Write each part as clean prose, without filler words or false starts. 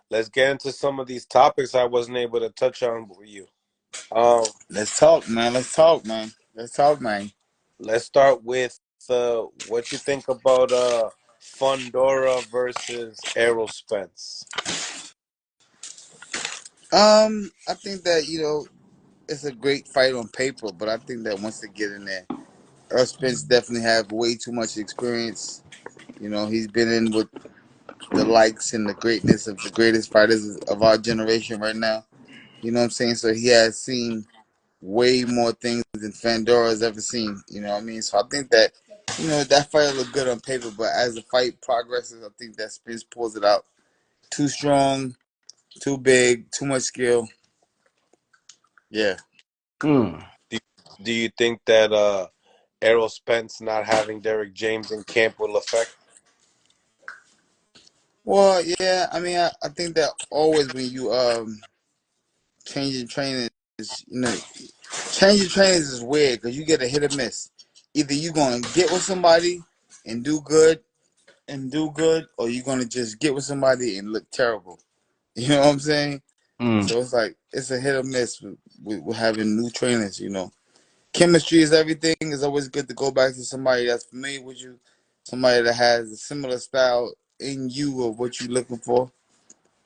let's get into some of these topics I wasn't able to touch on with you. Um, Let's talk, man. Let's talk, man. Let's talk, man. let's start with what you think about Fundora versus Errol Spence. I think that it's a great fight on paper, but I think that once they get in there, Errol Spence definitely have way too much experience. He's been in with the likes and the greatness of the greatest fighters of our generation right now. You know what I'm saying? So he has seen way more things than Fundora has ever seen. You know what I mean? So I think that that fight look good on paper, but as the fight progresses, I think that Spence pulls it out. Too strong, too big, too much skill. Yeah. Mm. Do you think that Errol Spence not having Derek James in camp will affect? Well, yeah. I mean, I think that always when you changing trainers, you know, changing trainers is weird because you get a hit or miss. Either you gonna get with somebody and do good, or you're gonna just get with somebody and look terrible. You know what I'm saying? Mm. So it's like it's a hit or miss with having new trainers. Chemistry is everything. It's always good to go back to somebody that's familiar with you, somebody that has a similar style in you of what you're looking for.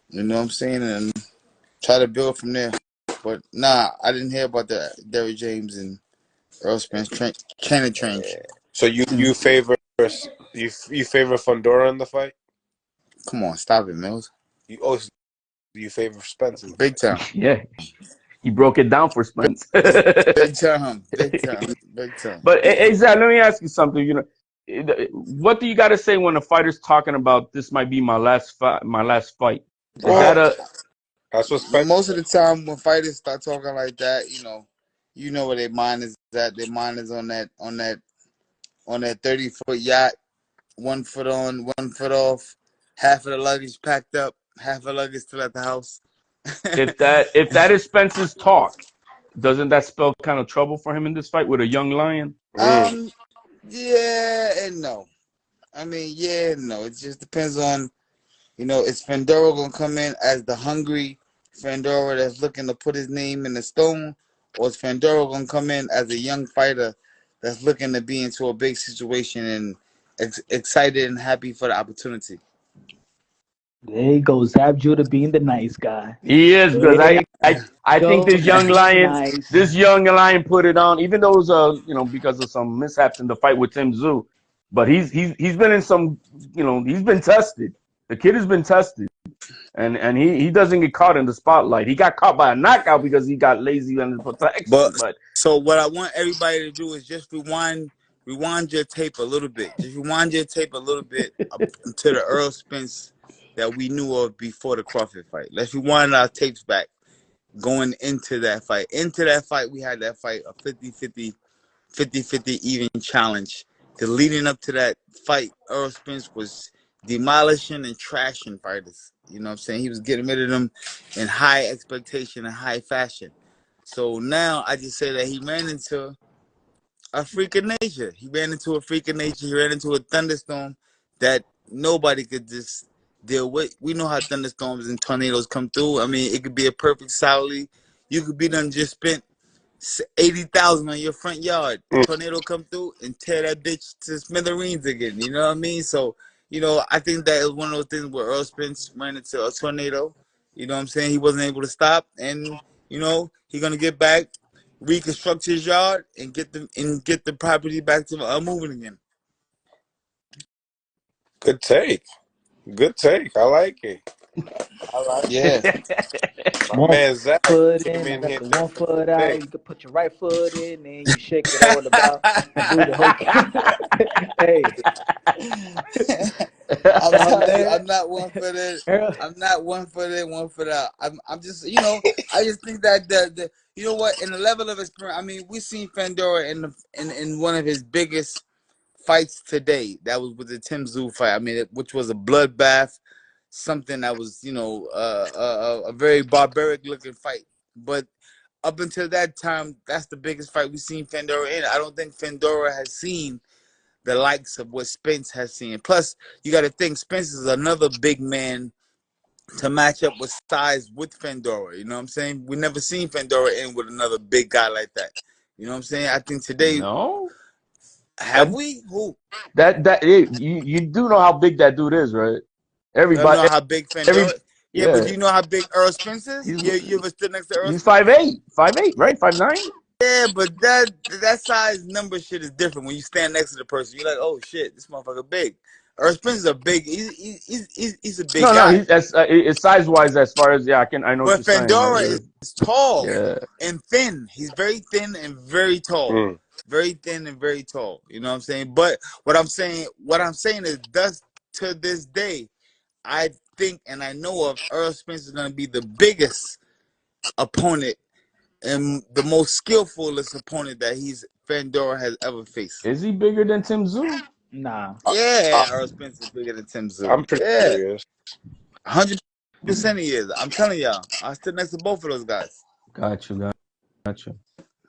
You know what I'm saying? And try to build from there. But nah, I didn't hear about the Derrick James and Earl Spence training change. So you favor you favor Fundora in the fight? Come on, stop it, Mills. You also you favor Spence in the Big fight? time. Yeah, he broke it down for Spence. Big time. Big time. Big time. But hey, Zach, let me ask you something. What do you got to say when a fighter's talking about this might be my last fight? My last fight. Is that Well, a That's what Spence. most of the time when fighters start talking like that, you know where their mind is at. Their mind is on that 30-foot yacht, 1 foot on, 1 foot off, half of the luggage packed up, half of the luggage still at the house. if that is Spence's talk? Doesn't that spell kind of trouble for him in this fight with a young lion? Mm. um, yeah and no. I mean, yeah and no. It just depends on, is Fundora gonna come in as the hungry Fundora that's looking to put his name in the stone, or is Fundora gonna come in as a young fighter that's looking to be into a big situation and excited and happy for the opportunity? There goes Zab Judah being the nice guy. He is because I There I I think go being nice. this young lion put it on, even though it was because of some mishaps in the fight with Tim Tszyu, but he's been in some he's been tested. The kid has been tested, and he doesn't get caught in the spotlight. He got caught by a knockout because he got lazy under But protection. But so what I want everybody to do is just rewind your tape a little bit. Just rewind your tape a little bit up to the Earl Spence that we knew of before the Crawford fight. Let's rewind our tapes back going into that fight. Into that fight, we had that fight a 50-50 even challenge. The leading up to that fight, Earl Spence was demolishing and trashing fighters. You know what I'm saying? He was getting rid of them in high expectation and high fashion. So now I just say that he ran into a freak of nature. He ran into a freak of nature. He ran into a thunderstorm that nobody could just deal with. We know how thunderstorms and tornadoes come through. I mean, it could be a perfect Saudi. You could be done just spent 80,000 on your front yard. Mm. Tornado come through and tear that bitch to smithereens again. You know what I mean? So, I think that is one of those things where Earl Spence ran into a tornado. You know what I'm saying? He wasn't able to stop, and he's gonna get back, reconstruct his yard, and get the property back to moving again. Good take. Good take. I like it. I like it. Yeah. My One man Zach foot came in, I in got here the different one foot out. today. You can put your right foot in, and you shake it all about and do the whole. Hey, I'm oh telling you, man, I'm not one for that. Errol, I'm not one for that, one for that. I'm just, I just think that the you know what, in the level of experience, I mean, we seen Fundora in one of his biggest fights today. That was with the Tim Tszyu fight. I mean, which was a bloodbath, something that was, a very barbaric looking fight. But up until that time, that's the biggest fight we've seen Fundora in. I don't think Fundora has seen the likes of what Spence has seen. Plus, you got to think Spence is another big man to match up with size with Fundora. You know what I'm saying? We never seen Fundora in with another big guy like that. You know what I'm saying? I think today, No, have that we? Who? you do know how big that dude is, right? You don't know Everybody, how big Fundora? every Yeah, but yeah, do you know how big Earl Spence is? he's You ever stood next to Earl he's Spence? 5'8", 5'8", right? 5'9". Yeah, but that size number shit is different. When you stand next to the person, you're like, oh shit, this motherfucker big. Earl Spence is a big. He's a big No, guy. he's it's size wise as far as I know what But you're saying. Like, Fundora is tall yeah, and thin. He's very thin and very tall. Mm. Very thin and very tall. You know what I'm saying? But what I'm saying is, thus to this day, I think and I know of Earl Spence is gonna be the biggest opponent and the most skillfulest opponent that Fundora has ever faced. is he bigger than Tim Zoo? Nah. I, Yeah, Earl Spence is bigger than Tim Zoo. I'm pretty Yeah, sure he is. 100% he is. I'm telling y'all. I stood next to both of those guys. Got you, got you.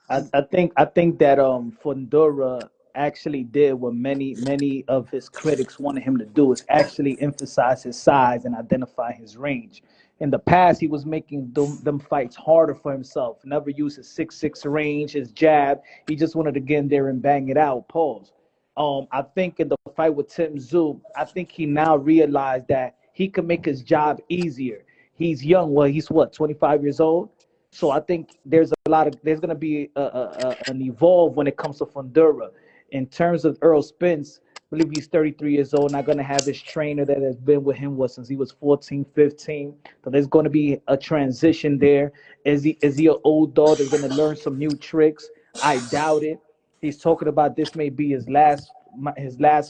I think that Fundora actually did what many of his critics wanted him to do, is actually emphasize his size and identify his range. In the past, he was making them fights harder for himself. Never used his 6'6" range, his jab. He just wanted to get in there and bang it out. Pause. I think in the fight with Tim Tszyu, I think he now realized that he can make his job easier. He's young. Well, he's what, 25 years old. So I think there's going to be an evolve when it comes to Fundora. In terms of Errol Spence, I believe he's 33 years old, not going to have his trainer that has been with him since he was 14, 15. So there's going to be a transition there. Is he an old dog that's going to learn some new tricks? I doubt it. He's talking about this may be his last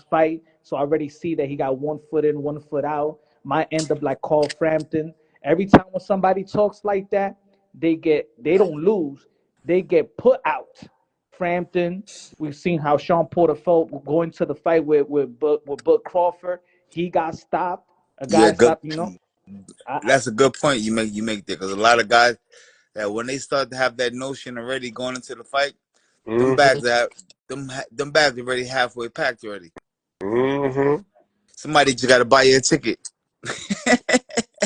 fight. So I already see that he got 1 foot in, 1 foot out. Might end up like Carl Frampton. Every time when somebody talks like that, they don't lose, they get put out. Frampton, we've seen how Sean Porter felt going to the fight with Bud Crawford. He got stopped. A Yeah, guy good. stopped. I That's a good point you make there, because a lot of guys that when they start to have that notion already going into the fight, them Mm-hmm. bags are them bags already halfway packed already. Mm-hmm. Somebody just got to buy you a ticket.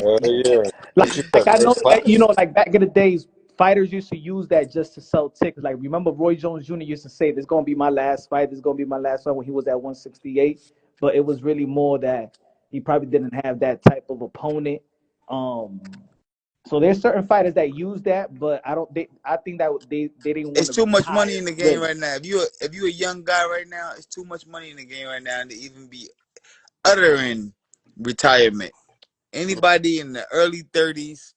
Yeah. like, It's just a like I good know class. like back in the days, fighters used to use that just to sell tickets. Like, remember Roy Jones Jr. used to say, "This is gonna be my last fight. This is gonna be my last fight," when he was at 168. But it was really more that he probably didn't have that type of opponent. Um, so there's certain fighters that use that, but I think that they didn't want It's to too much money retire, in the game really. right now. If you a young guy right now, it's too much money in the game right now to even be uttering retirement. Anybody in the early 30s,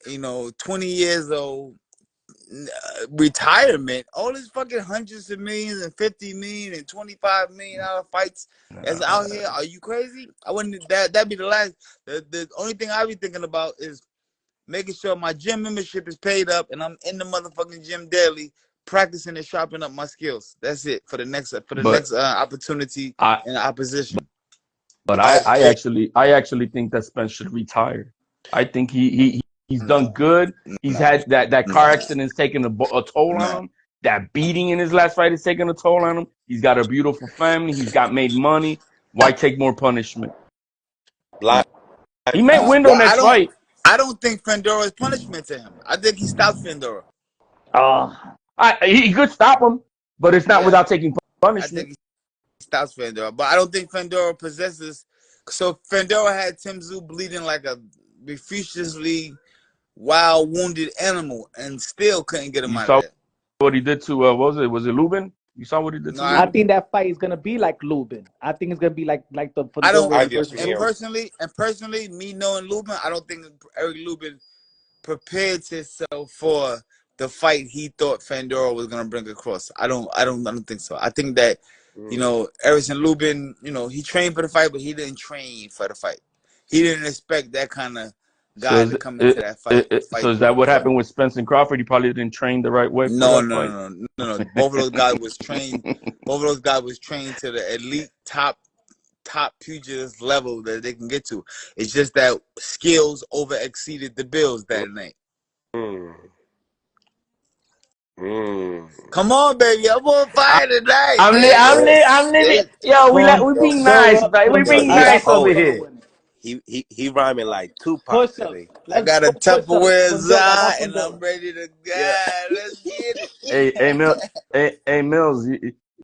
20 years old, retirement, all these fucking hundreds of millions and 50 million and $25 million fights that's out here. Are you crazy? I wouldn't. That'd be the last. The only thing I be thinking about is making sure my gym membership is paid up and I'm in the motherfucking gym daily, practicing and sharpening up my skills. That's it for the next But opportunity I and opposition. but I I actually think that Spence should retire. I think he's done No, good. He's no, had that car no, accident's taken a toll on no. him. That beating in his last fight is taking a toll on him. He's got a beautiful family. He's got made money. Why take more punishment? like He may win the Well, I next don't. fight. I don't think Fundora is punishment to him. I think he stops Fundora. Uh, He could stop him, but it's not Yeah, without taking I punishment. think he stops Fundora, but I don't think Fundora possesses. So Fundora had Tim Tszyu bleeding like a profusely wild wounded animal, and still couldn't get him You out of saw there. what he did to what was it? Was it Lubin? You saw what he did No, to I Lubin? think that fight is gonna be like Lubin. I think it's gonna be like the I don't. I Fundora give versus And him. Errol. personally, me knowing Lubin, I don't think Eric Lubin prepared himself for the fight he thought Fundora was gonna bring across. I don't think so. I think that Mm. Erison Lubin, he trained for the fight, but he didn't train for the fight. He didn't expect that kind of So guy is to come into that so fight is that what for him. happened with Spence and Crawford? He probably didn't train the right way for No, that no, fight. no, no, no, no. Both of those guys was trained. Both of those guys was trained to the elite top pugilist level that they can get to. It's just that skills over exceeded the bills that night. Mm. Mm. Come on, baby, I'm on fire tonight. I'm Hey, living. Yo, we Fun, being nice, Dora, right? We being he a nice Fundora. I got over oh here. Fundora winning. he rhyming like Tupac Push ups. today. I Let's got a go push ups. Tupperware Fundora. I Zah, got and I'm Fundora. ready to Yeah. go. Let's get it. Hey, Mills.